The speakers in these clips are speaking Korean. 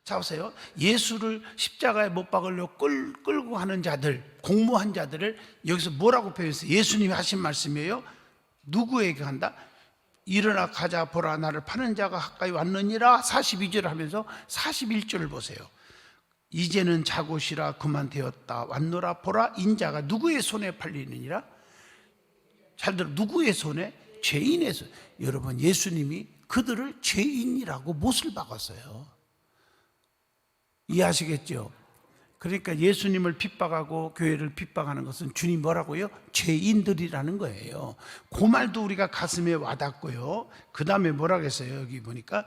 자 보세요. 예수를 십자가에 못 박으려고 끌고 가는 자들, 공모한 자들을 여기서 뭐라고 표현했어요? 예수님이 하신 말씀이에요. 누구에게 한다? 일어나 가자, 보라, 나를 파는 자가 가까이 왔느니라. 42절 하면서 41절을 보세요. 이제는 자고 쉬라, 그만 되었다. 왔노라, 보라, 인자가 누구의 손에 팔리느니라? 잘 들어, 누구의 손에? 죄인의 손. 여러분, 예수님이 그들을 죄인이라고 못을 박았어요. 이해하시겠죠? 그러니까 예수님을 핍박하고 교회를 핍박하는 것은 주님 뭐라고요? 죄인들이라는 거예요. 그 말도 우리가 가슴에 와닿고요. 그 다음에 뭐라고 했어요? 여기 보니까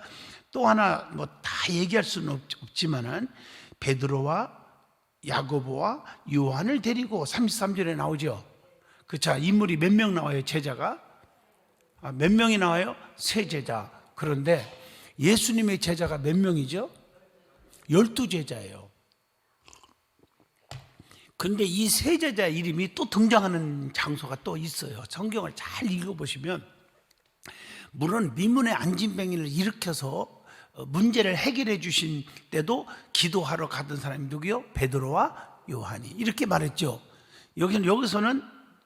또 하나 뭐 다 얘기할 수는 없지만은 베드로와 야고보와 요한을 데리고 33절에 나오죠. 자, 인물이 몇 명 나와요? 제자가? 몇 명이 나와요? 세 제자. 그런데 예수님의 제자가 몇 명이죠? 12제자예요. 근데 이 세 제자 이름이 또 등장하는 장소가 또 있어요. 성경을 잘 읽어보시면, 물론 미문의 안진뱅이를 일으켜서 문제를 해결해 주신 때도 기도하러 가던 사람이 누구요? 베드로와 요한이. 이렇게 말했죠. 여기서는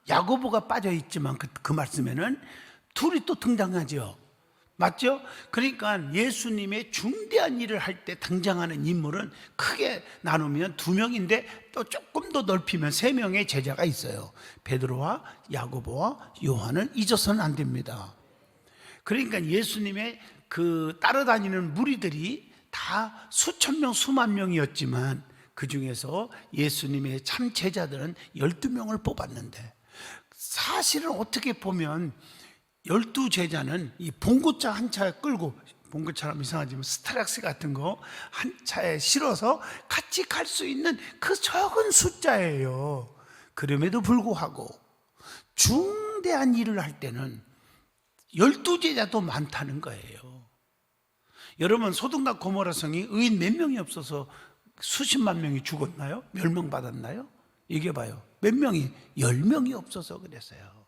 야고보가 빠져 있지만 그 말씀에는 둘이 또 등장하죠. 맞죠? 그러니까 예수님의 중대한 일을 할 때 등장하는 인물은 크게 나누면 2명인데 또 조금 더 넓히면 3명의 제자가 있어요. 베드로와 야고보와 요한을 잊어서는 안 됩니다. 그러니까 예수님의 그 따라다니는 무리들이 다 수천 명, 수만 명이었지만 그 중에서 예수님의 참 제자들은 12명을 뽑았는데, 사실은 어떻게 보면 12제자는 이 봉고차 한 차에 끌고, 봉고차라면 이상하지만 스타렉스 같은 거 한 차에 실어서 같이 갈 수 있는 그 적은 숫자예요. 그럼에도 불구하고 중대한 일을 할 때는 12제자도 많다는 거예요. 여러분, 소돔과 고모라 성이 의인 몇 명이 없어서 수십만 명이 죽었나요? 멸망받았나요? 얘기해봐요. 몇 명이? 10명이 없어서 그랬어요.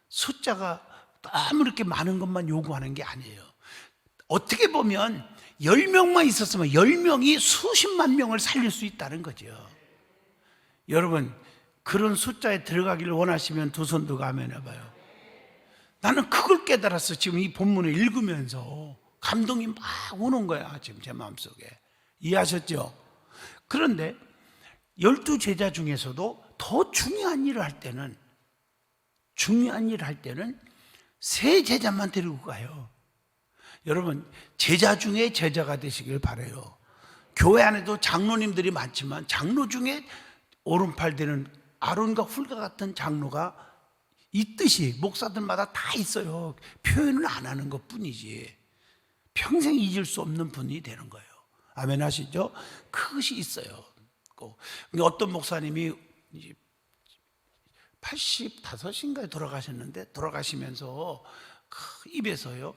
숫자가 너무 이렇게 많은 것만 요구하는 게 아니에요. 어떻게 보면 10명만 있었으면 10명이 수십만 명을 살릴 수 있다는 거죠. 여러분, 그런 숫자에 들어가기를 원하시면 두 손 들고 아멘 해봐요. 나는 그걸 깨달았어. 지금 이 본문을 읽으면서 감동이 막 오는 거야, 지금 제 마음속에. 이해하셨죠? 그런데 12제자 중에서도 더 중요한 일을 할 때는 세 제자만 데리고 가요. 여러분, 제자 중에 제자가 되시길 바라요. 교회 안에도 장로님들이 많지만 장로 중에 오른팔 되는 아론과 훌과 같은 장로가 있듯이 목사들마다 다 있어요. 표현을 안 하는 것 뿐이지 평생 잊을 수 없는 분이 되는 거예요. 아멘 하시죠? 그것이 있어요. 근데 어떤 목사님이 85인가에 돌아가셨는데, 돌아가시면서 그 입에서요,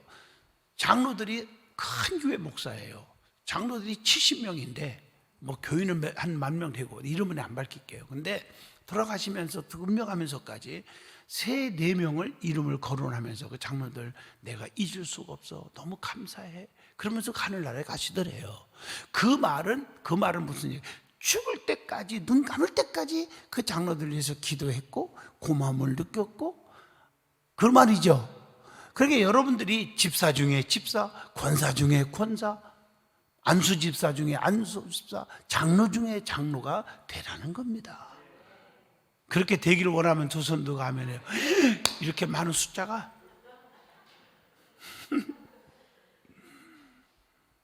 장로들이 큰 교회 목사예요. 장로들이 70명인데 뭐 교인은 한 10,000명 되고, 이름은 안 밝힐게요. 근데 돌아가시면서 운명하면서까지 3-4명을 이름을 거론하면서 그 장로들 내가 잊을 수가 없어, 너무 감사해, 그러면서 하늘나라에 가시더래요. 그 말은 무슨 얘기? 죽을 때까지, 눈 감을 때까지 그 장로들 위해서 기도했고 고마움을 느꼈고, 그 말이죠. 그러니까 여러분들이 집사 중에 집사, 권사 중에 권사, 안수 집사 중에 안수 집사, 장로 중에 장로가 되라는 겁니다. 그렇게 되기를 원하면 두 손 들고 아멘해요. 이렇게 많은 숫자가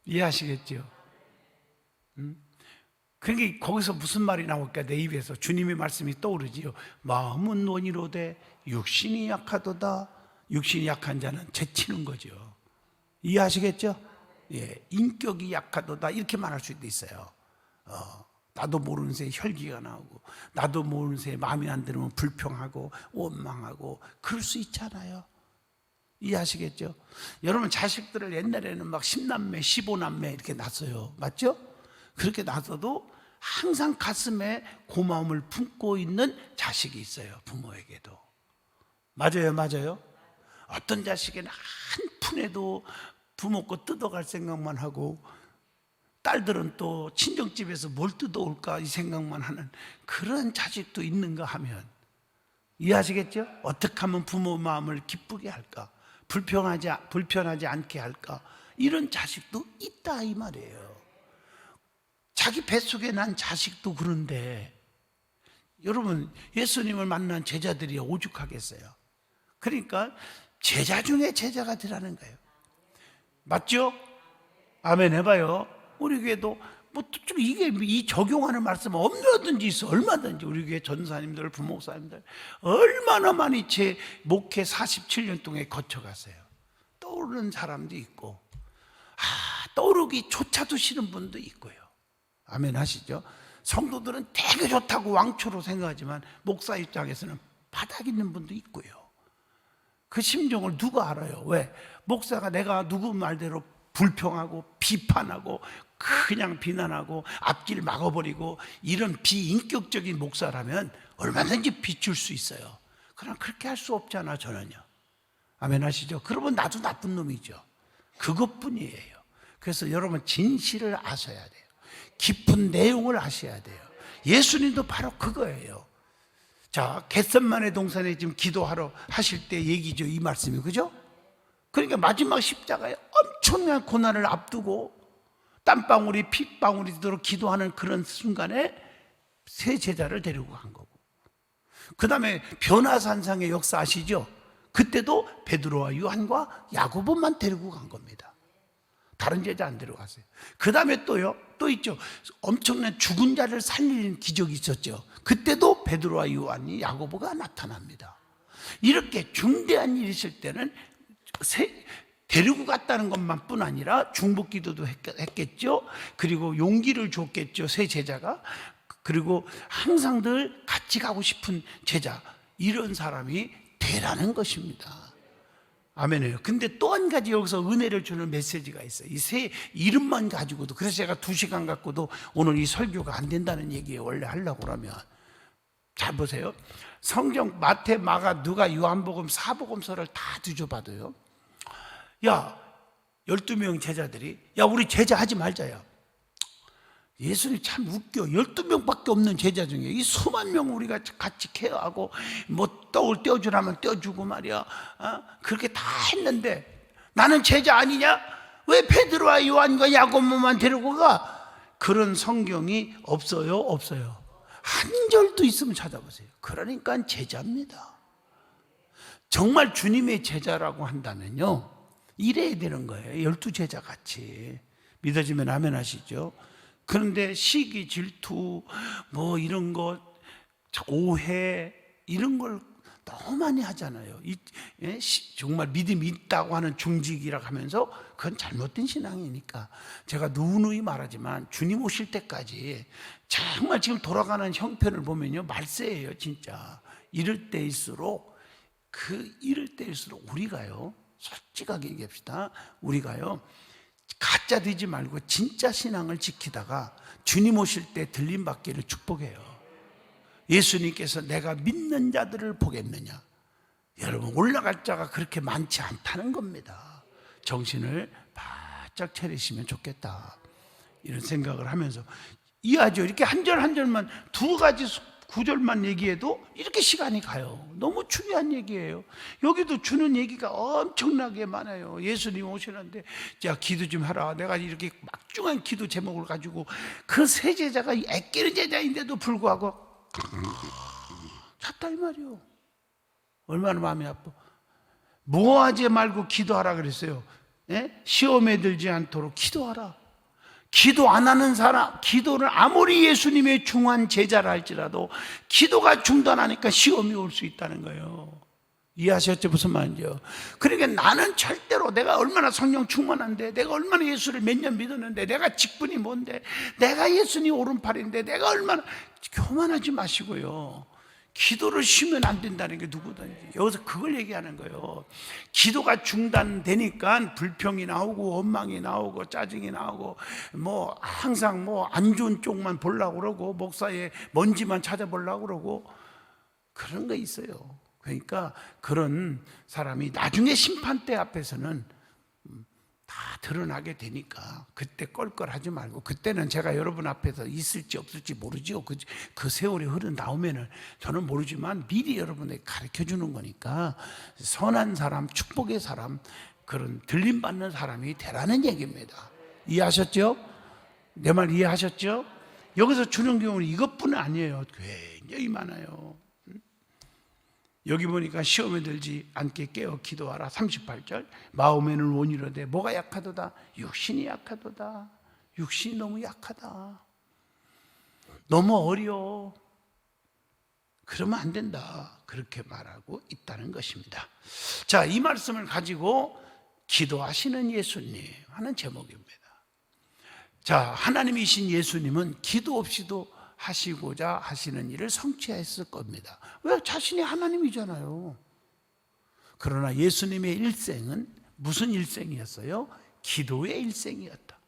이해하시겠죠? 그러니까 거기서 무슨 말이 나올까? 내 입에서 주님의 말씀이 떠오르지요. 마음은 원이로되 육신이 약하도다. 육신이 약한 자는 제치는 거죠. 이해하시겠죠? 예, 인격이 약하도다 이렇게 말할 수도 있어요. 나도 모르는 새에 혈기가 나오고, 나도 모르는 새에 마음에 안 들으면 불평하고 원망하고 그럴 수 있잖아요. 이해하시겠죠? 여러분, 자식들을 옛날에는 막 10남매 15남매 이렇게 낳았어요. 맞죠? 그렇게 낳아도 항상 가슴에 고마움을 품고 있는 자식이 있어요. 부모에게도. 맞아요, 맞아요. 어떤 자식은 한 푼에도 부모 거 뜯어갈 생각만 하고, 딸들은 또 친정집에서 뭘 뜯어올까 이 생각만 하는 그런 자식도 있는가 하면, 이해하시겠죠? 어떻게 하면 부모 마음을 기쁘게 할까, 불편하지 않게 할까, 이런 자식도 있다 이 말이에요. 자기 뱃속에 난 자식도 그런데, 여러분 예수님을 만난 제자들이 오죽하겠어요. 그러니까 제자 중에 제자가 되라는 거예요. 맞죠? 아멘 해봐요. 우리 교회도 이게 이 적용하는 말씀 얼마든지 있어. 얼마든지 우리 교회 전사님들, 부목사님들 얼마나 많이 제 목회 47년 동안 거쳐갔어요. 떠오르는 사람도 있고, 떠오르기조차도 싫은 분도 있고요. 아멘 하시죠? 성도들은 되게 좋다고 왕초로 생각하지만 목사 입장에서는 바닥 있는 분도 있고요. 그 심정을 누가 알아요? 왜? 목사가 내가 누구 말대로 불평하고 비판하고 그냥 비난하고 앞길 막아버리고 이런 비인격적인 목사라면 얼마든지 비출 수 있어요. 그러나 그렇게 할 수 없잖아 저는요. 아멘 하시죠? 그러면 나도 나쁜 놈이죠. 그것뿐이에요. 그래서 여러분 진실을 아셔야 돼요. 깊은 내용을 아셔야 돼요. 예수님도 바로 그거예요. 자, 겟셋마네 동산에 지금 기도하러 하실 때 얘기죠, 이 말씀이. 그죠? 그러니까 마지막 십자가에 엄청난 고난을 앞두고 땀방울이 핏방울이 되도록 기도하는 그런 순간에 세 제자를 데리고 간 거고, 그 다음에 변화산상의 역사 아시죠? 그때도 베드로와 요한과 야고보만 데리고 간 겁니다. 다른 제자 안 데려갔어요. 그 다음에 또 있죠. 엄청난 죽은 자를 살리는 기적이 있었죠. 그때도 베드로와 요한이 야고보가 나타납니다. 이렇게 중대한 일이 있을 때는 데리고 갔다는 것만 뿐 아니라 중보기도도 했겠죠. 그리고 용기를 줬겠죠, 세 제자가. 그리고 항상 늘 같이 가고 싶은 제자, 이런 사람이 되라는 것입니다. 아멘이에요. 근데 또 한 가지 여기서 은혜를 주는 메시지가 있어요. 이 세 이름만 가지고도. 그래서 제가 2시간 갖고도 오늘 이 설교가 안 된다는 얘기예요. 원래 하려고 그러면. 잘 보세요. 성경 마태, 마가, 누가, 요한복음, 사복음서를 다 뒤져봐도요, 야, 12명 제자들이, 야, 우리 제자 하지 말자야. 예수님 참 웃겨. 12명밖에 없는 제자 중에 이 수만 명 우리가 같이 케어하고 뭐 떡을 떼어주라면 떼어주고 말이야. 그렇게 다 했는데 나는 제자 아니냐? 왜 베드로와 요한과 야고보만 데리고 가? 그런 성경이 없어요? 없어요. 한 절도 있으면 찾아보세요. 그러니까 제자입니다. 정말 주님의 제자라고 한다면요, 이래야 되는 거예요. 12제자 같이. 믿어지면 아멘 하시죠? 그런데 시기, 질투, 뭐 이런 것, 오해, 이런 걸 너무 많이 하잖아요. 정말 믿음이 있다고 하는 중직이라고 하면서 그건 잘못된 신앙이니까. 제가 누누이 말하지만 주님 오실 때까지 정말 지금 돌아가는 형편을 보면요, 말세예요 진짜. 이럴 때일수록 우리가요, 솔직하게 얘기합시다. 우리가요, 가짜 되지 말고 진짜 신앙을 지키다가 주님 오실 때 들림받기를 축복해요. 예수님께서 내가 믿는 자들을 보겠느냐. 여러분, 올라갈 자가 그렇게 많지 않다는 겁니다. 정신을 바짝 차리시면 좋겠다, 이런 생각을 하면서 이해하죠? 이렇게 한 절 한 절만, 두 가지 구절만 얘기해도 이렇게 시간이 가요. 너무 중요한 얘기예요. 여기도 주는 얘기가 엄청나게 많아요. 예수님 오시는데, 자, 기도 좀 하라. 내가 이렇게 막중한 기도 제목을 가지고 그 세 제자가 애끼는 제자인데도 불구하고 잤다 이 말이요. 얼마나 마음이 아파. 뭐하지 말고 기도하라 그랬어요. 시험에 들지 않도록 기도하라. 기도 안 하는 사람, 기도를 아무리 예수님의 중한 제자라 할지라도 기도가 중단하니까 시험이 올 수 있다는 거예요. 이해하셨죠? 무슨 말인지요? 그러니까 나는 절대로, 내가 얼마나 성령 충만한데, 내가 얼마나 예수를 몇 년 믿었는데, 내가 직분이 뭔데, 내가 예수님 오른팔인데, 내가 얼마나, 교만하지 마시고요. 기도를 쉬면 안 된다는 게 누구든지. 여기서 그걸 얘기하는 거예요. 기도가 중단되니까 불평이 나오고 원망이 나오고 짜증이 나오고 뭐 항상 뭐 안 좋은 쪽만 보려고 그러고 목사의 먼지만 찾아보려고 그러고 그런 거 있어요. 그러니까 그런 사람이 나중에 심판대 앞에서는 다 드러나게 되니까 그때 껄껄하지 말고, 그때는 제가 여러분 앞에서 있을지 없을지 모르죠. 그 세월이 흘러나오면은 저는 모르지만 미리 여러분에게 가르쳐 주는 거니까 선한 사람, 축복의 사람, 그런 들림받는 사람이 되라는 얘기입니다. 이해하셨죠? 내 말 이해하셨죠? 여기서 주는 교훈은 이것뿐은 아니에요. 굉장히 많아요. 여기 보니까 시험에 들지 않게 깨어 기도하라. 38절. 마음에는 원이로되 뭐가 약하도다? 육신이 약하도다. 육신이 너무 약하다. 너무 어려워. 그러면 안 된다. 그렇게 말하고 있다는 것입니다. 자, 이 말씀을 가지고 기도하시는 예수님 하는 제목입니다. 자, 하나님이신 예수님은 기도 없이도 하시고자 하시는 일을 성취했을 겁니다. 왜? 자신이 하나님이잖아요. 그러나 예수님의 일생은 무슨 일생이었어요? 기도의 일생이었다.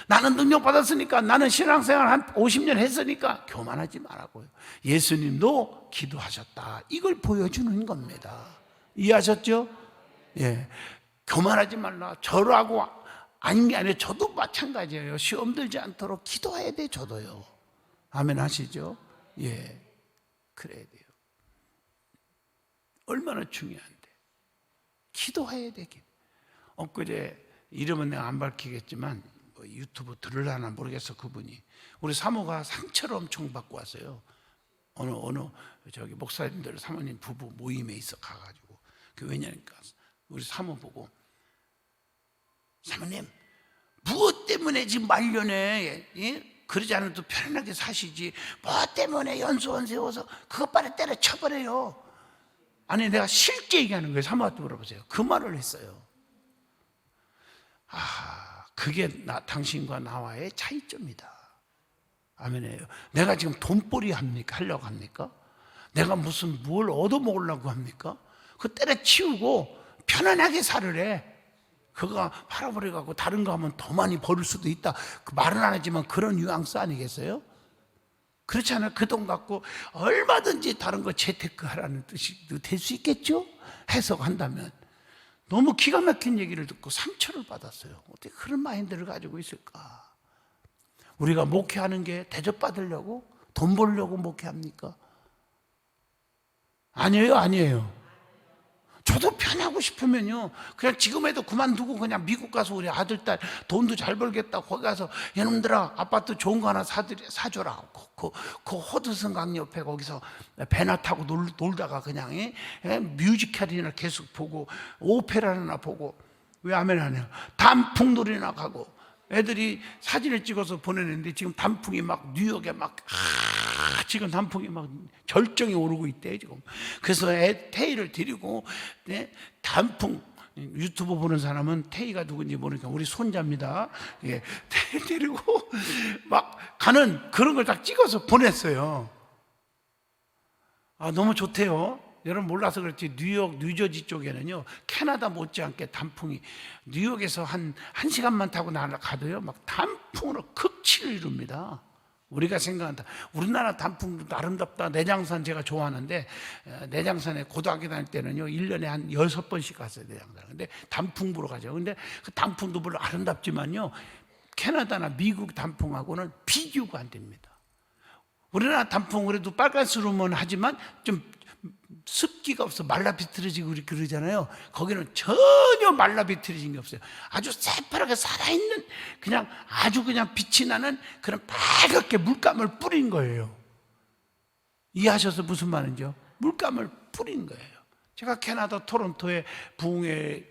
나는 능력 받았으니까, 나는 신앙생활 한 50년 했으니까 교만하지 말라고요. 예수님도 기도하셨다. 이걸 보여주는 겁니다. 이해하셨죠? 예. 교만하지 말라. 저라고 아닌 게 아니라 저도 마찬가지예요. 시험 들지 않도록 기도해야 돼, 저도요. 아멘 하시죠? 예. 그래야 돼요. 얼마나 중요한데. 기도해야 돼. 엊그제 이름은 내가 안 밝히겠지만 뭐 유튜브 들으려나 모르겠어. 그분이 우리 사모가 상처를 엄청 받고 왔어요. 어느 저기 목사님들 사모님 부부 모임에 있어 가가지고, 그 왜냐니까 우리 사모 보고, 사모님 무엇 때문에 지금 말년에, 예? 그러지 않아도 편안하게 사시지 뭐 때문에 연수원 세워서 그것 빨리 때려쳐버려요. 아니, 내가 실제 얘기하는 거예요. 사모한테 물어보세요. 그 말을 했어요. 그게 당신과 나와의 차이점이다. 아멘이에요. 내가 지금 돈벌이 하려고 합니까? 내가 무슨 뭘 얻어먹으려고 합니까? 그거 때려치우고 편안하게 살으래. 그거 팔아버려갖고 다른 거 하면 더 많이 벌을 수도 있다. 그 말은 안 하지만 그런 뉘앙스 아니겠어요? 그렇잖아요. 그 돈 갖고 얼마든지 다른 거 재테크 하라는 뜻이 될 수 있겠죠? 해석한다면. 너무 기가 막힌 얘기를 듣고 상처를 받았어요. 어떻게 그런 마인드를 가지고 있을까? 우리가 목회하는 게 대접받으려고? 돈 벌려고 목회합니까? 아니에요, 아니에요. 저도 편하고 싶으면요, 그냥 지금에도 그만두고 그냥 미국 가서 우리 아들, 딸 돈도 잘 벌겠다. 거기 가서 이놈들아 아파트 좋은 거 하나 사줘라. 그 허드슨 강 옆에 거기서 배나 타고 놀다가 그냥 뮤지컬이나 계속 보고 오페라나 보고, 왜 아멘 안 해요? 단풍놀이나 가고. 애들이 사진을 찍어서 보내는데 지금 단풍이 막 뉴욕에 막 지금 단풍이 막 절정에 오르고 있대요 지금. 그래서 태희를 데리고, 네, 단풍, 유튜브 보는 사람은 태희가 누군지 모르니까 우리 손자입니다. 예, 태희 데리고 막 가는 그런 걸 딱 찍어서 보냈어요. 너무 좋대요. 여러분 몰라서 그렇지, 뉴욕, 뉴저지 쪽에는요, 캐나다 못지않게 단풍이, 뉴욕에서 한 시간만 타고 가도요, 막 단풍으로 극치를 이룹니다. 우리가 생각한다. 우리나라 단풍도 아름답다. 내장산 제가 좋아하는데, 내장산에 고등학교 다닐 때는요, 1년에 한 6번씩 갔어요, 내장산. 근데 단풍 보러 가죠. 근데 그 단풍도 물론 아름답지만요, 캐나다나 미국 단풍하고는 비교가 안 됩니다. 우리나라 단풍 그래도 빨간스러우면 하지만 좀 습기가 없어 말라 비틀어지고 그러잖아요. 거기는 전혀 말라 비틀어진 게 없어요. 아주 새파랗게 살아있는, 그냥 아주 그냥 빛이 나는 그런 빨갛게 물감을 뿌린 거예요. 이해하셔서 무슨 말인지요? 물감을 뿌린 거예요. 제가 캐나다 토론토에 부흥회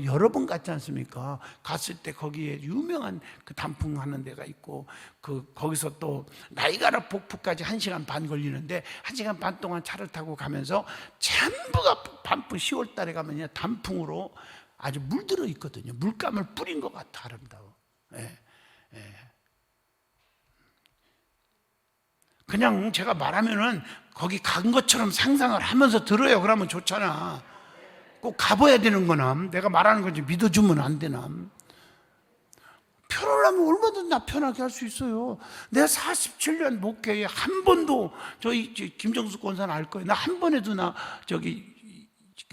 여러 번 갔지 않습니까? 갔을 때 거기에 유명한 그 단풍 하는 데가 있고, 거기서 또 나이가라 폭포까지 1시간 반 걸리는데 1시간 반 동안 차를 타고 가면서 전부가 단풍, 10월 달에 가면 단풍으로 아주 물들어 있거든요. 물감을 뿌린 것 같아 아름다워. 예, 예. 그냥 제가 말하면은 거기 간 것처럼 상상을 하면서 들어요. 그러면 좋잖아. 꼭 가봐야 되는 거나, 내가 말하는 건지 믿어주면 안 되나. 편하려면 얼마든지 나 편하게 할 수 있어요. 내가 47년 목회에 한 번도, 저희 김정수 권사는 알 거예요. 나 한 번에도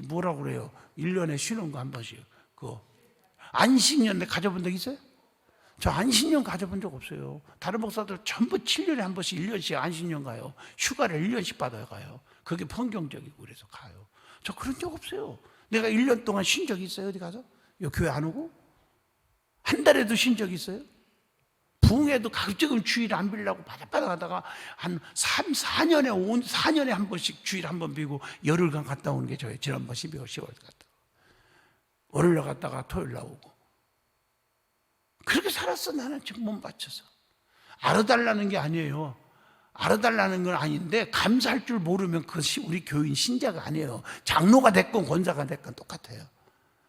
뭐라고 그래요? 1년에 쉬는 거 한 번씩. 그거. 안식년 내 가져본 적 있어요? 저 안식년 가져본 적 없어요. 다른 목사들 전부 7년에 한 번씩 1년씩 안식년 가요. 휴가를 1년씩 받아요 가요. 그게 성경적이고 그래서 가요. 저 그런 적 없어요. 내가 1년 동안 쉰 적 있어요? 어디 가서? 요 교회 안 오고? 한 달에도 쉰 적 있어요? 부흥회도 가급적이면 주일 안 빌려고 바닥바닥 하다가 한 3, 4년에 한 번씩 주일 한 번 비고 열흘간 갔다 오는 게 저예요. 지난번 12월, 10월 갔다. 월요일 갔다가 토요일 나오고. 그렇게 살았어. 나는 지금 몸 바쳐서. 알아달라는 게 아니에요. 알아달라는 건 아닌데 감사할 줄 모르면 그것이 우리 교인 신자가 아니에요. 장로가 됐건 권사가 됐건 똑같아요.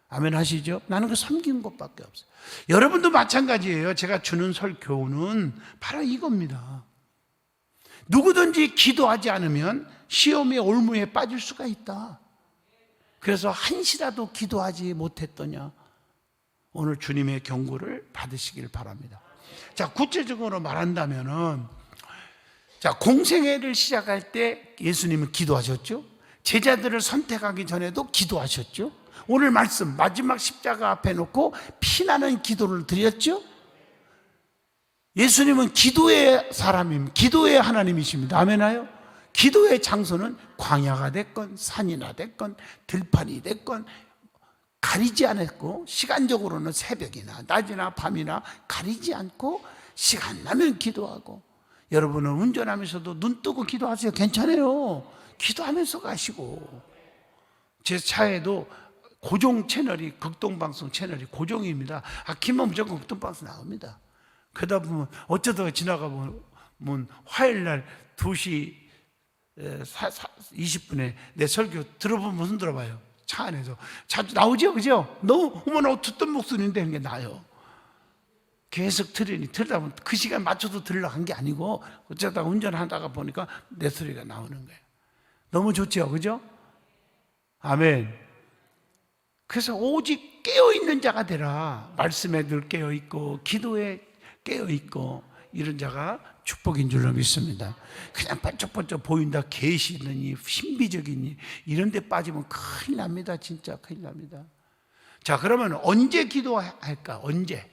아멘 하시죠? 나는 그 섬기는 것밖에 없어요. 여러분도 마찬가지예요. 제가 주는 교훈은 바로 이겁니다. 누구든지 기도하지 않으면 시험의 올무에 빠질 수가 있다. 그래서 한시라도 기도하지 못했더냐. 오늘 주님의 경고를 받으시길 바랍니다. 자, 구체적으로 말한다면은, 자, 공생애를 시작할 때 예수님은 기도하셨죠? 제자들을 선택하기 전에도 기도하셨죠? 오늘 말씀 마지막 십자가 앞에 놓고 피나는 기도를 드렸죠? 예수님은 기도의 사람입니다. 기도의 하나님이십니다. 아멘하요? 기도의 장소는 광야가 됐건 산이나 됐건 들판이 됐건 가리지 않았고, 시간적으로는 새벽이나 낮이나 밤이나 가리지 않고 시간 나면 기도하고. 여러분은 운전하면서도 눈 뜨고 기도하세요. 괜찮아요. 기도하면서 가시고. 제 차에도 고정 채널이, 극동방송 채널이 고정입니다. 키면 무조건 극동방송 나옵니다. 그러다 보면 어쩌다가 지나가 보면 화요일날 2시 20분에 내 설교 들어보면 흔들어봐요. 차 안에서 자주 나오죠, 그죠? 너무 어머나 듣던 목소리인데 하는 게 나요. 계속 들으다 보면 그 시간 맞춰서 들으려고 한 게 아니고 어쩌다가 운전하다가 보니까 내 소리가 나오는 거예요. 너무 좋죠, 그죠? 아멘. 그래서 오직 깨어있는 자가 되라. 말씀에 늘 깨어있고 기도에 깨어있고 이런 자가 축복인 줄로 믿습니다. 그냥 번쩍번쩍 보인다, 계시느니 신비적이니 이런 데 빠지면 큰일 납니다. 진짜 큰일 납니다. 자, 그러면 언제 기도할까? 언제?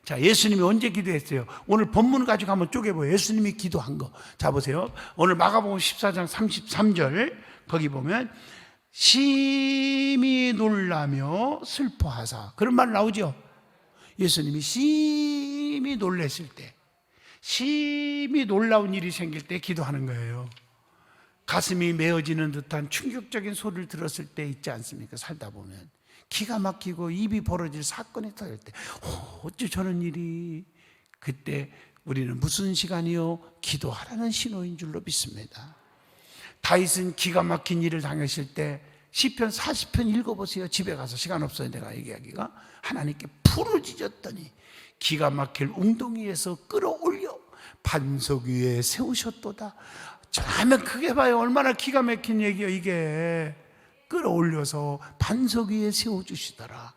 자, 예수님이 언제 기도했어요? 오늘 본문 가지고 한번 쪼개보요. 예수님이 기도한 거. 자, 보세요. 오늘 마가복음 14장 33절 거기 보면 심히 놀라며 슬퍼하사, 그런 말 나오죠. 예수님이 심히 놀랐을 때, 심히 놀라운 일이 생길 때 기도하는 거예요. 가슴이 메어지는 듯한 충격적인 소리를 들었을 때 있지 않습니까? 살다 보면 기가 막히고 입이 벌어질 사건이 터질 때, 어째 저런 일이. 그때 우리는 무슨 시간이요? 기도하라는 신호인 줄로 믿습니다. 다윗은 기가 막힌 일을 당했을 때 시편 40편 읽어보세요. 집에 가서. 시간 없어요 내가 얘기하기가. 하나님께 부르짖었더니 기가 막힐 웅덩이에서 끌어올려 반석 위에 세우셨도다. 하면 크게 봐요. 얼마나 기가 막힌 얘기예요 이게. 끌어올려서 반석 위에 세워주시더라.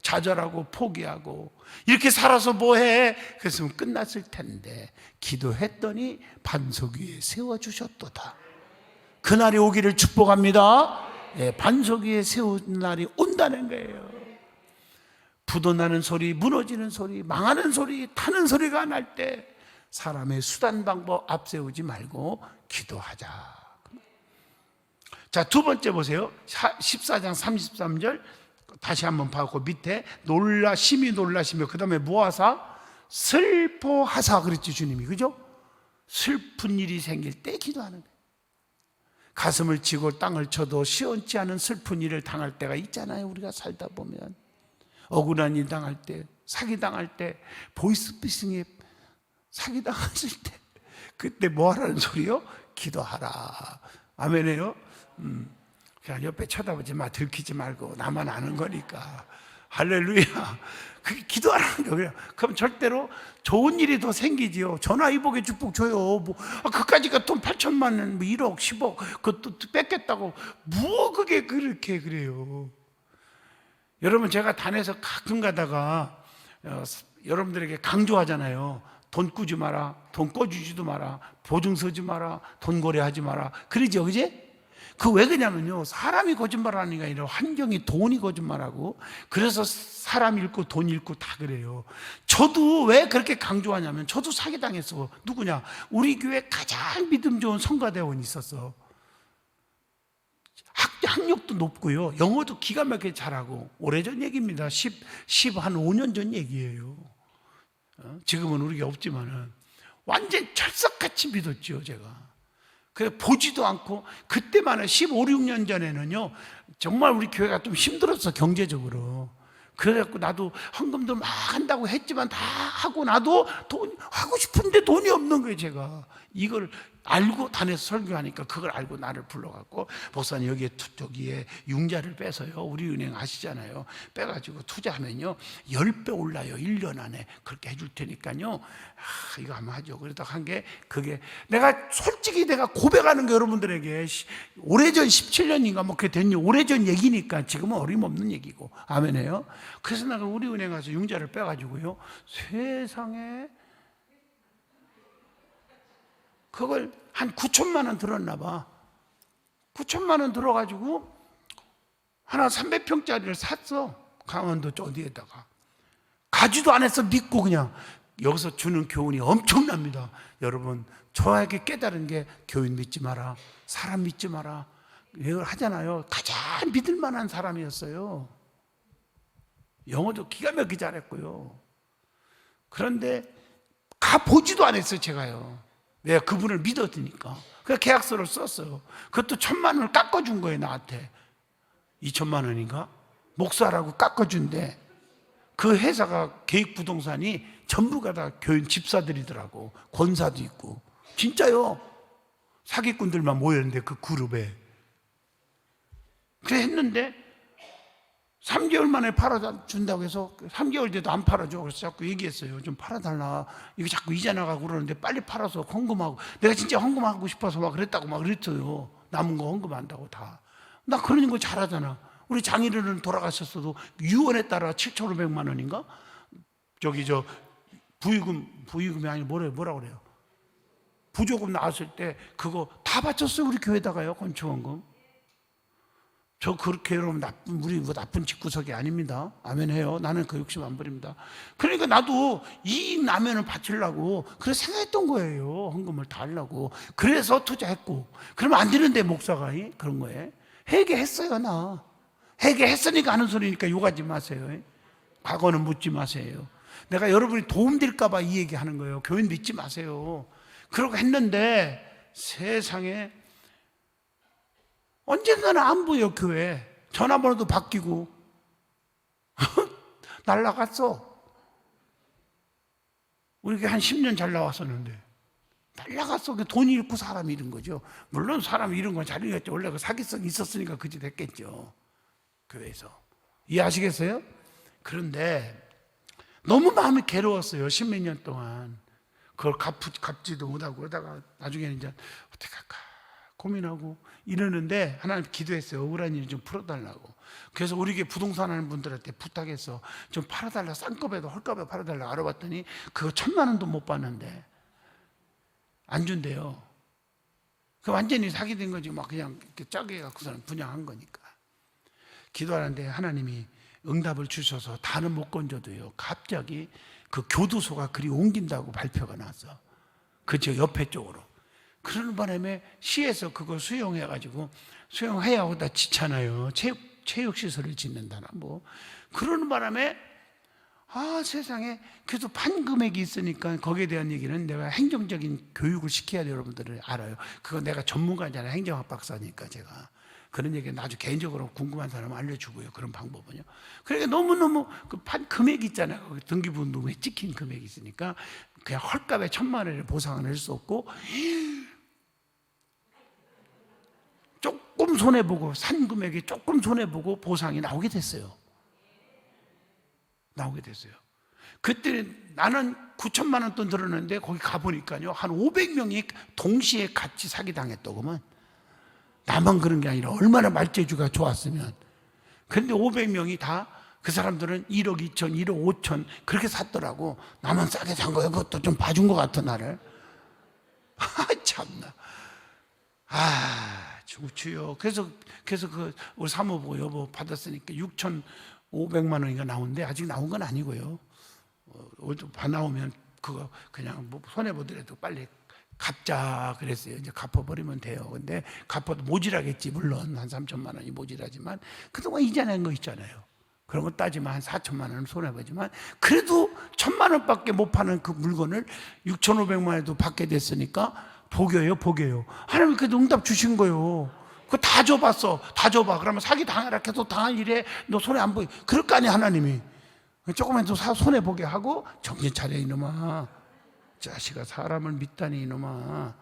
좌절하고 포기하고 이렇게 살아서 뭐해? 그랬으면 끝났을 텐데 기도했더니 반석 위에 세워주셨도다. 그날이 오기를 축복합니다. 반석 위에 세운 날이 온다는 거예요. 부도나는 소리, 무너지는 소리, 망하는 소리, 타는 소리가 날 때 사람의 수단 방법 앞세우지 말고 기도하자. 자, 두 번째 보세요. 14장 33절 다시 한번 봐고 밑에 심히 놀라시며 그 다음에 뭐하사? 슬퍼하사 그랬지 주님이. 그죠? 슬픈 일이 생길 때 기도하는 거예요. 가슴을 치고 땅을 쳐도 시원치 않은 슬픈 일을 당할 때가 있잖아요. 우리가 살다 보면 억울한 일 당할 때, 사기당할 때, 보이스피싱에 사기당했을 때 그때 뭐 하라는 소리요? 기도하라. 아멘이에요. 그냥 옆에 쳐다보지 마. 들키지 말고 나만 아는 거니까. 할렐루야. 그게 기도하라는 거예요. 그럼 절대로 좋은 일이 더 생기지요. 전화위복에 축복 줘요. 그까지가 돈 8천만 원, 1억, 10억 그것도 뺏겠다고 그게 그렇게 그래요. 여러분 제가 단에서 가끔 가다가 여러분들에게 강조하잖아요. 돈 꾸지 마라, 돈 꿔주지도 마라, 보증 서지 마라, 돈 거래하지 마라. 그러죠, 그지? 그 왜 그러냐면요, 사람이 거짓말하는 게 아니라 환경이 돈이 거짓말하고, 그래서 사람 잃고 돈 잃고 다 그래요. 저도 왜 그렇게 강조하냐면, 저도 사기당했어. 누구냐? 우리 교회 가장 믿음 좋은 성가대원이 있었어. 학력도 높고요, 영어도 기가 막히게 잘하고. 오래전 얘기입니다. 10한 5년 전 얘기예요. 지금은 우리가 없지만은 완전 철석같이 믿었죠, 제가. 그래 보지도 않고. 그때만은 15, 16년 전에는요, 정말 우리 교회가 좀 힘들었어, 경제적으로. 그래갖고 나도 헌금도 막 한다고 했지만 다 하고 나도 돈 하고 싶은데 돈이 없는 거예요, 제가. 이걸 알고 다녀서 설교하니까 그걸 알고 나를 불러갖고, 목사님 여기에 융자를 빼서요, 우리 은행 아시잖아요, 빼가지고 투자하면요 10배 올라요, 1년 안에. 그렇게 해줄 테니까요, 이거 한번 하죠. 그러다가 한 게, 그게 내가 솔직히 내가 고백하는 게 여러분들에게 오래전 17년인가 뭐 그게 됐니, 오래전 얘기니까 지금은 어림없는 얘기고. 아멘해요. 그래서 내가 우리 은행 가서 융자를 빼가지고요, 세상에 그걸 한 9천만 원 들었나 봐. 9천만 원 들어가지고 하나 300평짜리를 샀어. 강원도 어디에다가. 가지도 않았어. 믿고 그냥. 여기서 주는 교훈이 엄청납니다. 여러분, 저에게 깨달은 게, 교인 믿지 마라, 사람 믿지 마라, 이걸 하잖아요. 가장 믿을 만한 사람이었어요. 영어도 기가 막히게 잘했고요. 그런데 가보지도 않았어요, 제가요. 내가 그분을 믿었으니까. 그래서 계약서를 썼어요. 그것도 1,000만 원을 깎아준 거예요, 나한테. 2천만 원인가? 목사라고 깎아준대. 그 회사가 계획부동산이 전부가 다 교인 집사들이더라고. 권사도 있고. 진짜요. 사기꾼들만 모였는데 그 그룹에. 그래 했는데 3개월 만에 팔아준다고 해서 3개월 돼도 안 팔아줘. 그래서 자꾸 얘기했어요. 좀 팔아달라. 이거 자꾸 이자 나가고 그러는데 빨리 팔아서 헌금하고. 내가 진짜 헌금하고 싶어서 막 그랬다고 막 그랬어요. 남은 거 헌금한다고 다. 나 그런 거 잘하잖아. 우리 장인어른 돌아가셨어도 유언에 따라 7,500만 원인가? 부의금이 아니 뭐라 그래요? 부조금 나왔을 때 그거 다 바쳤어요. 우리 교회다가요, 건축원금. 저 그렇게 여러분 우리 나쁜 집구석이 아닙니다. 아멘 해요. 나는 그 욕심 안 부립니다. 그러니까 나도 이익 나면은 바치려고 그래 생각했던 거예요. 헌금을 다 하려고. 그래서 투자했고. 그러면 안 되는데, 목사가 그런 거에. 회개했어요, 나. 회개했으니까 하는 소리니까 욕하지 마세요. 과거는 묻지 마세요. 내가 여러분이 도움될까 봐 이 얘기 하는 거예요. 교인 믿지 마세요. 그러고 했는데 세상에 언젠가는 안 보여, 교회. 전화번호도 바뀌고. 날라갔어. 우리 교회 한 10년 잘 나왔었는데. 날라갔어. 돈이 잃고 사람이 잃은 거죠. 물론 사람이 잃은 건 잘 잃었죠. 원래 그 사기성이 있었으니까 그지 됐겠죠. 교회에서. 이해하시겠어요? 그런데 너무 마음이 괴로웠어요. 10몇 년 동안. 그걸 갚지도 못하고 그러다가 나중에는 이제 어떻게 할까 고민하고 이러는데 하나님 기도했어요. 억울한 일 좀 풀어달라고. 그래서 우리 교회 부동산 하는 분들한테 부탁해서 좀 팔아달라. 싼값에도 헐값에 팔아달라 알아봤더니 그거 1,000만 원도 못 받는데 안 준대요. 그 완전히 사기된 거지. 막 그냥 이렇게 짜게 갖고서는 분양한 거니까. 기도하는데 하나님이 응답을 주셔서 다는 못 건져도요, 갑자기 그 교도소가 그리 옮긴다고 발표가 났어. 그저 옆에 쪽으로. 그러는 바람에 시에서 그거 수용해가지고, 수용해야 하고 다 짓잖아요. 체육시설을 짓는다나 뭐. 그러는 바람에 세상에. 그래도 판 금액이 있으니까 거기에 대한 얘기는 내가 행정적인 교육을 시켜야 돼. 여러분들을 알아요. 그거 내가 전문가잖아요. 행정학 박사니까 제가. 그런 얘기는 아주 개인적으로 궁금한 사람 알려주고요. 그런 방법은요. 그러니까 너무너무 그 판 금액이 있잖아요. 등기부등본에 찍힌 금액이 있으니까 그냥 헐값에 1,000만 원을 보상을 할 수 없고, 조금 손해보고, 산 금액이 조금 손해보고 보상이 나오게 됐어요. 그때 나는 9천만 원 돈 들었는데 거기 가보니까요, 한 500명이 동시에 같이 사기당했더구만. 나만 그런 게 아니라 얼마나 말재주가 좋았으면. 그런데 500명이 다 그 사람들은 1억 2천, 1억 5천 그렇게 샀더라고. 나만 싸게 산 거야. 그것도 좀 봐준 것 같아, 나를. 참나. 주여. 그래서 우리 사모보고 여보 받았으니까 6,500만 원인가 나오는데 아직 나온 건 아니고요. 반 나오면 그거 그냥 뭐 손해보더라도 빨리 갚자 그랬어요. 이제 갚아버리면 돼요. 근데 갚아도 모자라겠지. 물론 한 3천만 원이 모자라지만 그동안 이자낸 거 있잖아요. 그런 거 따지면 한 4천만 원은 손해보지만 그래도 1,000만 원밖에 못 파는 그 물건을 6,500만 원에도 받게 됐으니까 복이에요, 복이에요. 하나님 그래도 응답 주신 거예요. 그거 다 줘봤어. 다 줘봐. 그러면 사기 당하라 계속 당할 일에 너 손해 안 보이. 그럴 거 아니야, 하나님이. 조금만 더 손해보게 하고 정신 차려 이놈아. 자식아 사람을 믿다니 이놈아.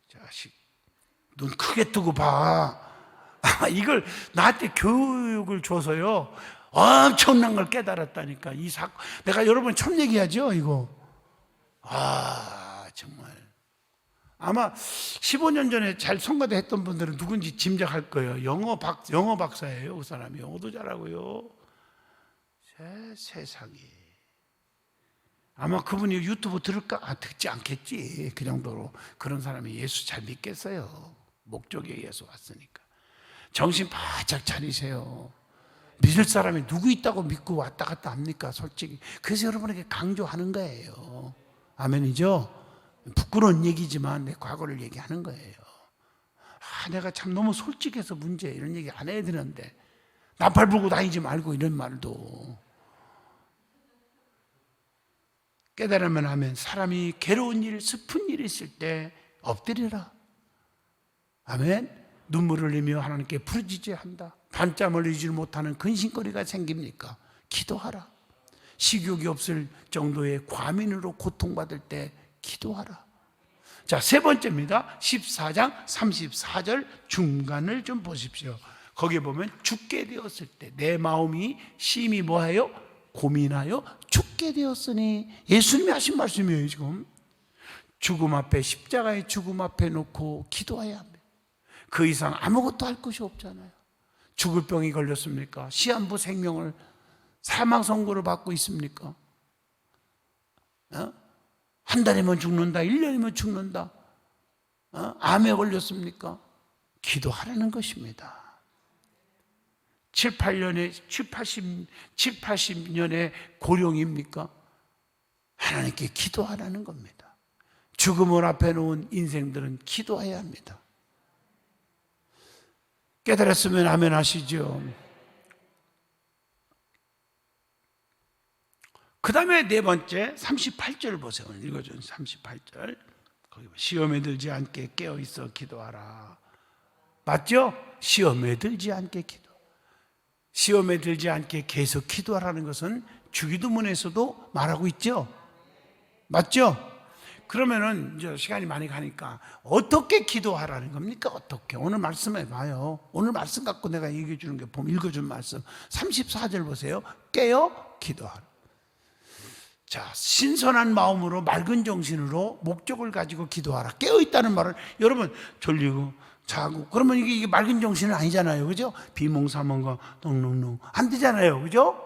자식 눈 크게 뜨고 봐. 이걸 나한테 교육을 줘서요 엄청난 걸 깨달았다니까. 이 사건 내가 여러분 처음 얘기하죠 이거. 정말 아마 15년 전에 잘 성가대 했던 분들은 누군지 짐작할 거예요. 영어 박사예요. 그 사람이 영어도 잘하고요. 세상에. 아마 그분이 유튜브 들을까? 듣지 않겠지. 그 정도로 그런 사람이 예수 잘 믿겠어요. 목적에 의해서 왔으니까. 정신 바짝 차리세요. 믿을 사람이 누구 있다고 믿고 왔다 갔다 합니까? 솔직히. 그래서 여러분에게 강조하는 거예요. 아멘이죠? 부끄러운 얘기지만 내 과거를 얘기하는 거예요. 내가 참 너무 솔직해서 문제 이런 얘기 안 해야 되는데 나팔 불고 다니지 말고 이런 말도. 깨달으면 하면 사람이 괴로운 일, 슬픈 일 있을 때 엎드리라. 아멘. 눈물을 흘리며 하나님께 부르짖어야 한다. 밤잠을 이루지 못하는 근심거리가 생깁니까? 기도하라. 식욕이 없을 정도의 과민으로 고통받을 때 기도하라. 자, 세 번째입니다. 14장 34절 중간을 좀 보십시오. 거기에 보면 죽게 되었을 때 내 마음이 심히 뭐하여? 고민하여 죽게 되었으니. 예수님이 하신 말씀이에요. 지금 죽음 앞에, 십자가의 죽음 앞에 놓고 기도해야 합니다. 그 이상 아무것도 할 것이 없잖아요. 죽을 병이 걸렸습니까? 시한부 생명을 사망 선고를 받고 있습니까? 한 달이면 죽는다, 1년이면 죽는다. 암에 걸렸습니까? 기도하라는 것입니다. 7, 80년의 고령입니까? 하나님께 기도하라는 겁니다. 죽음을 앞에 놓은 인생들은 기도해야 합니다. 깨달았으면 아멘 하시죠. 그 다음에 네 번째 38절 보세요. 읽어줘. 38절. 거기 시험에 들지 않게 깨어있어 기도하라. 맞죠? 시험에 들지 않게 기도. 시험에 들지 않게 계속 기도하라는 것은 주기도문에서도 말하고 있죠. 맞죠? 그러면은 이제 시간이 많이 가니까 어떻게 기도하라는 겁니까? 어떻게? 오늘 말씀해 봐요. 오늘 말씀 갖고 내가 얘기해 주는 게 보면 읽어준 말씀 34절 보세요. 깨어 기도하라. 자, 신선한 마음으로 맑은 정신으로 목적을 가지고 기도하라. 깨어있다는 말은 여러분 졸리고 자고 그러면 이게 맑은 정신은 아니잖아요. 그죠? 비몽사몽과 농농농 안 되잖아요. 그죠?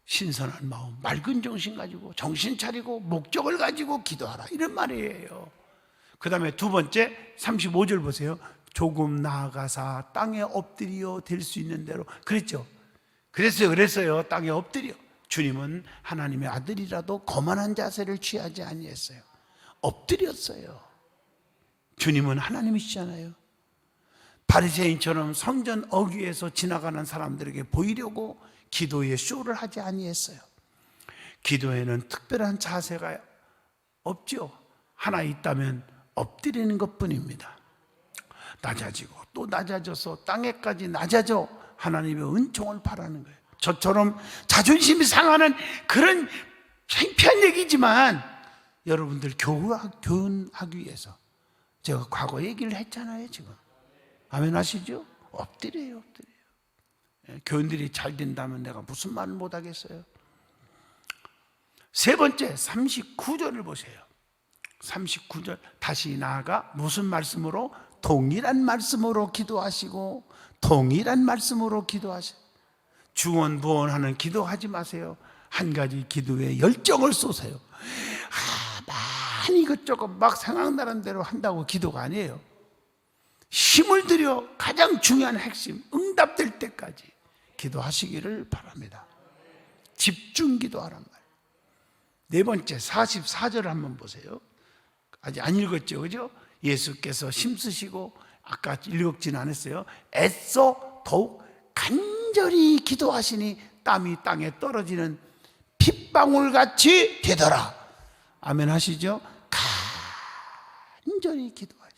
신선한 마음, 맑은 정신 가지고 정신 차리고 목적을 가지고 기도하라. 이런 말이에요. 그 다음에 두 번째 35절 보세요. 조금 나아가사 땅에 엎드려 될 수 있는 대로. 그랬죠? 그랬어요. 땅에 엎드려. 주님은 하나님의 아들이라도 거만한 자세를 취하지 아니했어요. 엎드렸어요. 주님은 하나님이시잖아요. 바리새인처럼 성전 어귀에서 지나가는 사람들에게 보이려고 기도의 쇼를 하지 아니했어요. 기도에는 특별한 자세가 없죠. 하나 있다면 엎드리는 것뿐입니다. 낮아지고 또 낮아져서 땅에까지 낮아져 하나님의 은총을 바라는 거예요. 저처럼 자존심이 상하는 그런 창피한 얘기지만 여러분들 교훈하기 위해서 제가 과거 얘기를 했잖아요. 지금 아멘 하시죠? 엎드려요. 교인들이 잘 된다면 내가 무슨 말을 못하겠어요. 세 번째 39절을 보세요. 39절 다시 나아가 무슨 말씀으로? 동일한 말씀으로 기도하시고 동일한 말씀으로 기도하시고 중언부언하는 기도하지 마세요. 한 가지 기도에 열정을 쏘세요. 많이 이것저것 막 생각나는 대로 한다고 기도가 아니에요. 힘을 들여 가장 중요한 핵심, 응답될 때까지 기도하시기를 바랍니다. 집중 기도하란 말. 네 번째 44절 한번 보세요. 아직 안 읽었죠, 그죠? 예수께서 힘쓰시고 아까 읽었지는 않았어요. 애써 더욱 간절히 기도하시니 땀이 땅에 떨어지는 핏방울같이 되더라. 아멘 하시죠? 간절히 기도하시.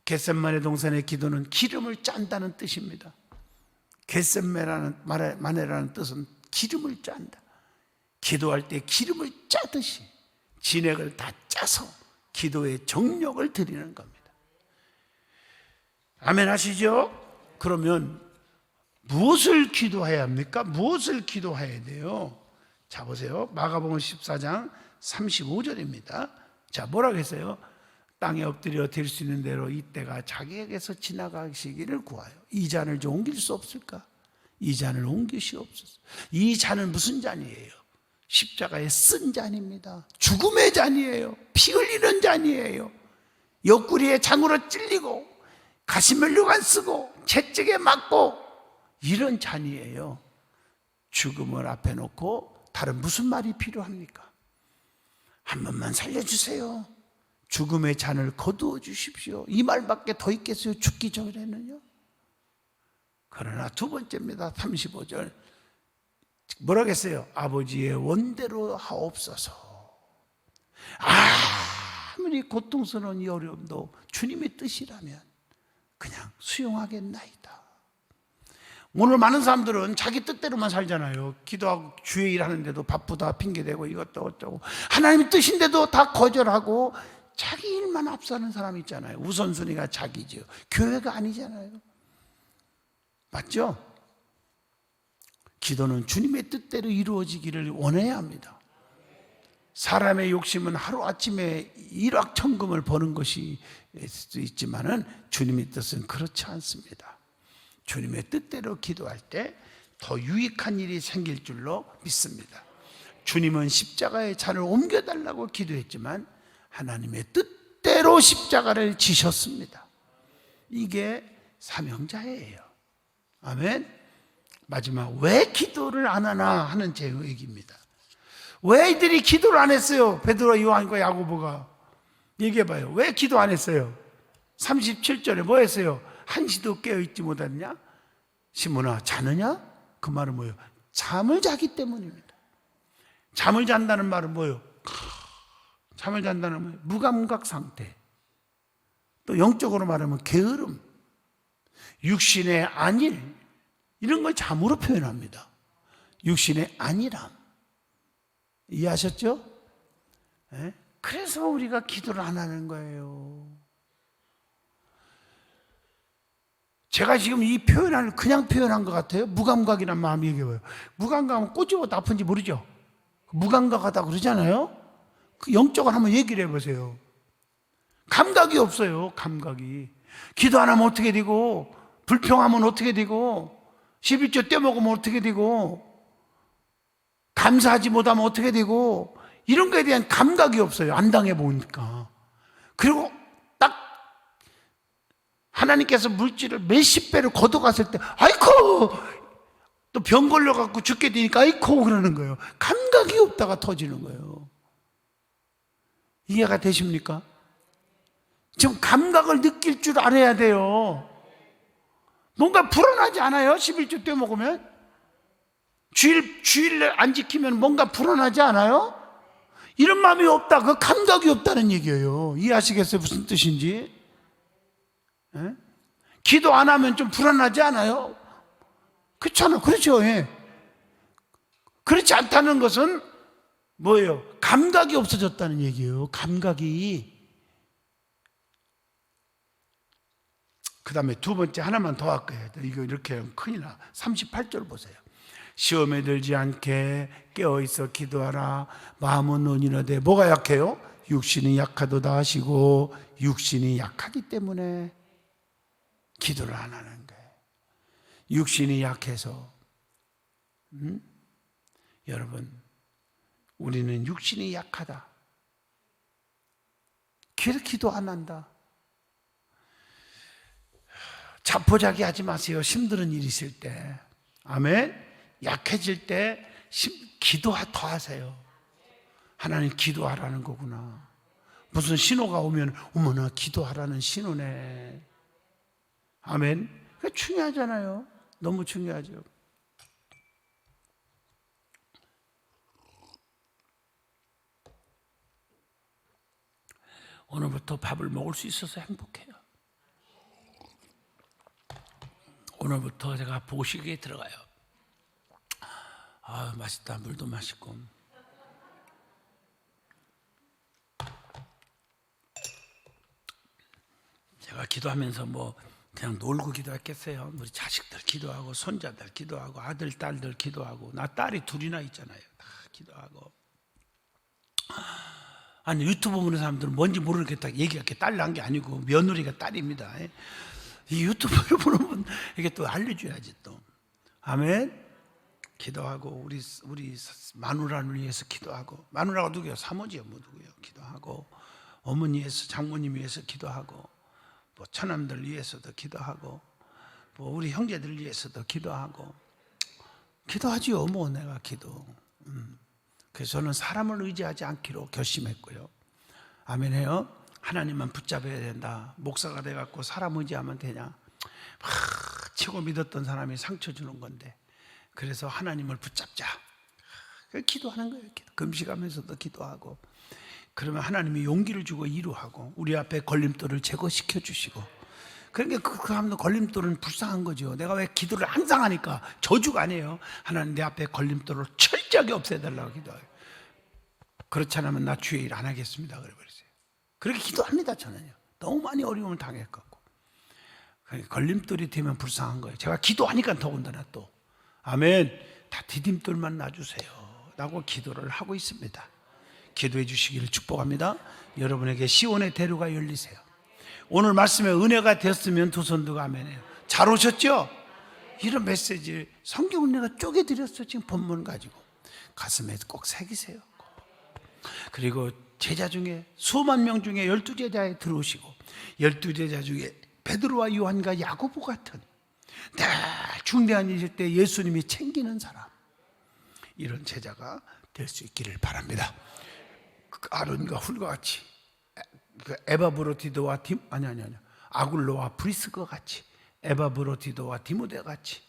겟셋마네 동산의 기도는 기름을 짠다는 뜻입니다. 겟셋마네라는 뜻은 기름을 짠다. 기도할 때 기름을 짜듯이 진액을 다 짜서 기도의 정력을 드리는 겁니다. 아멘 하시죠? 그러면 무엇을 기도해야 합니까? 무엇을 기도해야 돼요? 자 보세요. 마가복음 14장 35절입니다. 자 뭐라고 했어요? 땅에 엎드려 될 수 있는 대로 이때가 자기에게서 지나가시기를 구하여 이 잔을 좀 옮길 수 없을까? 이 잔을 옮기시옵소서. 이 잔은 무슨 잔이에요? 십자가에 쓴 잔입니다. 죽음의 잔이에요. 피 흘리는 잔이에요. 옆구리에 장으로 찔리고 가시면류관 쓰고 채찍에 맞고 이런 잔이에요. 죽음을 앞에 놓고 다른 무슨 말이 필요합니까? 한 번만 살려주세요. 죽음의 잔을 거두어 주십시오. 이 말밖에 더 있겠어요? 죽기 전에는요. 그러나 두 번째입니다. 35절 뭐라고 했어요? 아버지의 원대로 하옵소서. 아무리 고통스러운 이 어려움도 주님의 뜻이라면 그냥 수용하겠나이다. 오늘 많은 사람들은 자기 뜻대로만 살잖아요. 기도하고 주의 일 하는데도 바쁘다 핑계대고 이것도 어쩌고 하나님의 뜻인데도 다 거절하고 자기 일만 앞서는 사람 있잖아요. 우선순위가 자기죠. 교회가 아니잖아요. 맞죠? 기도는 주님의 뜻대로 이루어지기를 원해야 합니다. 사람의 욕심은 하루아침에 일확천금을 버는 것이 수도 있지만은 주님의 뜻은 그렇지 않습니다. 주님의 뜻대로 기도할 때 더 유익한 일이 생길 줄로 믿습니다. 주님은 십자가의 잔을 옮겨달라고 기도했지만 하나님의 뜻대로 십자가를 지셨습니다. 이게 사명자예요. 아멘. 마지막 왜 기도를 안 하나 하는 제 얘기입니다. 왜 이들이 기도를 안 했어요? 베드로, 요한과 야고보가 얘기해봐요. 왜 기도 안 했어요? 37절에 뭐 했어요? 한시도 깨어있지 못하느냐? 시몬아 자느냐? 그 말은 뭐예요? 잠을 자기 때문입니다. 잠을 잔다는 말은 뭐예요? 잠을 잔다는 뭐예요? 무감각 상태. 또 영적으로 말하면 게으름, 육신의 안일 이런 걸 잠으로 표현합니다. 육신의 안일함. 이해하셨죠? 네? 그래서 우리가 기도를 안 하는 거예요. 제가 지금 이 표현을 그냥 표현한 것 같아요? 무감각이란 마음이 얘기해봐요. 무감각은 꼬집어도 아픈지 모르죠? 무감각하다고 그러잖아요? 그 영적으로 한번 얘기를 해보세요. 감각이 없어요. 감각이. 기도 안 하면 어떻게 되고, 불평하면 어떻게 되고, 11조 떼먹으면 어떻게 되고, 감사하지 못하면 어떻게 되고, 이런 거에 대한 감각이 없어요. 안 당해보니까. 그리고 딱 하나님께서 물질을 몇십 배를 걷어갔을 때 아이코 또 병 걸려갖고 죽게 되니까 아이코 그러는 거예요. 감각이 없다가 터지는 거예요. 이해가 되십니까? 지금 감각을 느낄 줄 알아야 돼요. 뭔가 불안하지 않아요? 11조 떼먹으면? 주일을 안 지키면 뭔가 불안하지 않아요? 이런 마음이 없다. 그 감각이 없다는 얘기예요. 이해하시겠어요? 무슨 뜻인지? 예? 기도 안 하면 좀 불안하지 않아요? 그렇잖아요. 그렇죠. 예. 그렇지 않다는 것은 뭐예요? 감각이 없어졌다는 얘기예요. 감각이. 그 다음에 두 번째 하나만 더 할 거예요. 이거 이렇게 하면 큰일 나. 38절 보세요. 시험에 들지 않게 깨어있어 기도하라. 마음은 논의하되 뭐가 약해요? 육신이 약하도다 하시고 육신이 약하기 때문에 기도를 안 하는 거예요. 육신이 약해서 여러분, 우리는 육신이 약하다. 기도 안 한다. 자포자기 하지 마세요. 힘든 일 있을 때. 아멘. 약해질 때 기도 더 하세요. 하나님 기도하라는 거구나. 무슨 신호가 오면 어머나 기도하라는 신호네. 아멘. 그게 중요하잖아요. 너무 중요하죠. 오늘부터 밥을 먹을 수 있어서 행복해요. 오늘부터 제가 보식에 들어가요. 아, 맛있다. 물도 맛있고. 제가 기도하면서 뭐 그냥 놀고 기도했겠어요. 우리 자식들 기도하고 손자들 기도하고 아들 딸들 기도하고 나 딸이 둘이나 있잖아요. 다 기도하고. 아니 유튜브 보는 사람들은 뭔지 모르겠다 얘기할게. 딸 난 게 아니고 며느리가 딸입니다. 이 유튜브를 보는 이게 또 알려줘야지 또. 아멘. 기도하고 우리 마누라를 위해서 기도하고. 마누라가 누구예요? 사모지요, 뭐 누구예요? 기도하고 어머니 위해서, 장모님 위해서 기도하고, 뭐 처남들 위해서도 기도하고, 뭐 우리 형제들 위해서도 기도하고. 기도하지요, 뭐 내가 기도. 그래서 저는 사람을 의지하지 않기로 결심했고요. 아멘해요. 하나님만 붙잡아야 된다. 목사가 돼갖고 사람 의지하면 되냐? 치고 믿었던 사람이 상처 주는 건데, 그래서 하나님을 붙잡자. 기도하는 거예요. 금식하면서도 기도하고. 그러면 하나님이 용기를 주고 이루하고 우리 앞에 걸림돌을 제거시켜 주시고. 그러니까 그 하면 걸림돌은 불쌍한 거죠. 내가 왜 기도를 항상 하니까 저주가 아니에요. 하나님 내 앞에 걸림돌을 철저하게 없애달라고 기도해요. 그렇지 않으면 나 주의 일 안 하겠습니다. 그래 버리세요. 그렇게 기도합니다. 저는요. 너무 많이 어려움을 당했고. 걸림돌이 되면 불쌍한 거예요. 제가 기도하니까 더군다나 또. 아멘. 다 디딤돌만 놔주세요 라고 기도를 하고 있습니다. 기도해 주시기를 축복합니다. 여러분에게 시온의 대로가 열리세요. 오늘 말씀에 은혜가 되었으면 두 손 들고 아멘해요. 잘 오셨죠? 이런 메시지 성경을 내가 쪼개드렸어요. 지금 본문 가지고 가슴에 꼭 새기세요. 그리고 제자 중에 수만 명 중에 12제자에 들어오시고 12제자 중에 베드로와 요한과 야고보 같은 중대한 일일 때 예수님이 챙기는 사람, 이런 제자가 될 수 있기를 바랍니다. 아론과 훌과 같이, 에바브로디도와 아굴로와 브리스과 같이, 에바브로디도와 디모데 같이,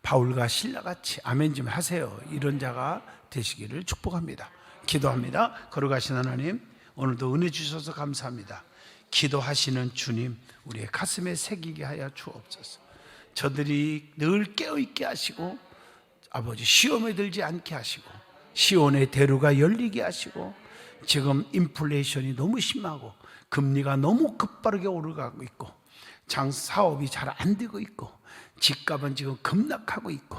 바울과 실라 같이 아멘 좀 하세요. 이런 자가 되시기를 축복합니다. 기도합니다. 거룩하신 하나님, 오늘도 은혜 주셔서 감사합니다. 기도하시는 주님, 우리의 가슴에 새기게 하여 주옵소서. 저들이 늘 깨어있게 하시고, 아버지 시험에 들지 않게 하시고, 시온의 대로가 열리게 하시고, 지금 인플레이션이 너무 심하고 금리가 너무 급빠르게 오르가고 있고, 사업이 잘 안 되고 있고, 집값은 지금 급락하고 있고,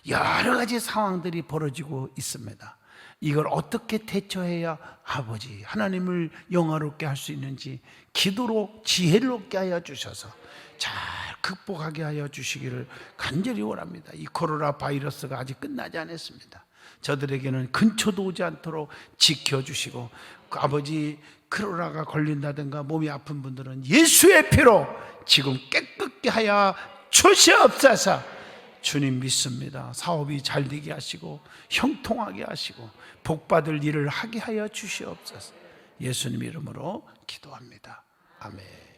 여러 가지 상황들이 벌어지고 있습니다. 이걸 어떻게 대처해야 아버지 하나님을 영화롭게 할 수 있는지 기도로 지혜를 얻게 하여 주셔서 잘 극복하게 하여 주시기를 간절히 원합니다. 이 코로나 바이러스가 아직 끝나지 않았습니다. 저들에게는 근처도 오지 않도록 지켜주시고, 아버지 코로나가 걸린다든가 몸이 아픈 분들은 예수의 피로 지금 깨끗게 하여 주시옵소서. 주님 믿습니다. 사업이 잘 되게 하시고 형통하게 하시고 복받을 일을 하게 하여 주시옵소서. 예수님 이름으로 기도합니다. 아멘.